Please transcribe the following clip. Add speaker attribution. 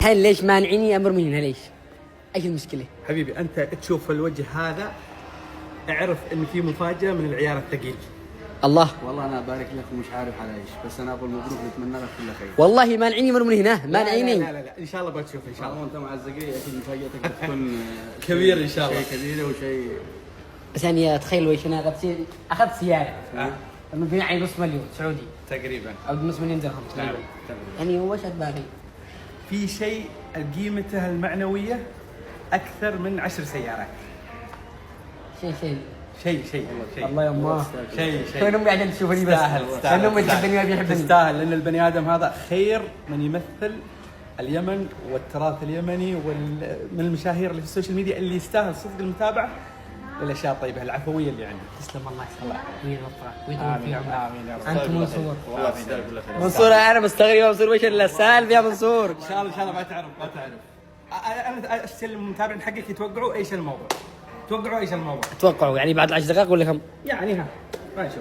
Speaker 1: هل ليش مانعيني امر من هنا؟ ليش؟ ايش المشكله؟
Speaker 2: حبيبي انت تشوف الوجه هذا اعرف ان في مفاجاه من العيار الثقيل.
Speaker 1: الله
Speaker 3: والله انا ابارك لك ومش عارف على ايش، بس انا اقول مبروك ونتمنى لك كل خير.
Speaker 1: والله مانعيني امر من هنا، مانعيني.
Speaker 2: لا لا لا ان شاء الله بتشوف ان شاء الله.
Speaker 3: وانت مع الزقريه اكيد مفاجاتك بتكون
Speaker 2: كبير ان شاء الله.
Speaker 3: شيء كبير وشيء.
Speaker 1: بس يعني تخيلوا ايش انا اخذت سياره مبيعها نص مليون سعودي
Speaker 2: تقريبا
Speaker 1: او نص مليون درهم تقريبا. يعني هو ايش باقي؟
Speaker 2: في شيء قيمته المعنويه اكثر من 10 سيارات. شيء
Speaker 1: الله يما
Speaker 2: شيء
Speaker 1: وين امي عشان تشوفني بس؟ لان امي تحبني ما بيحبني.
Speaker 2: تستاهل لان البني ادم هذا خير من يمثل اليمن والتراث اليمني من المشاهير اللي في السوشيال ميديا اللي يستاهل صدق المتابعه للاشياء الطيبه العفويه اللي عنده.
Speaker 1: تسلم الله يسلمك ويغفرك ويطول في
Speaker 2: امين
Speaker 1: عمرك.
Speaker 2: امين يا رب.
Speaker 1: انت منصور.
Speaker 3: والله يستاهل كل خير.
Speaker 1: منصور انا مستغرب منصور وش الا سالف يا منصور.
Speaker 2: ان شاء الله ما تعرف. انا المتابعين حقك يتوقعوا ايش الموضوع. توقعوا
Speaker 1: اتوقعوا يعني بعد 10 دقائق ولا كم؟
Speaker 2: يعني ها ما نشوف.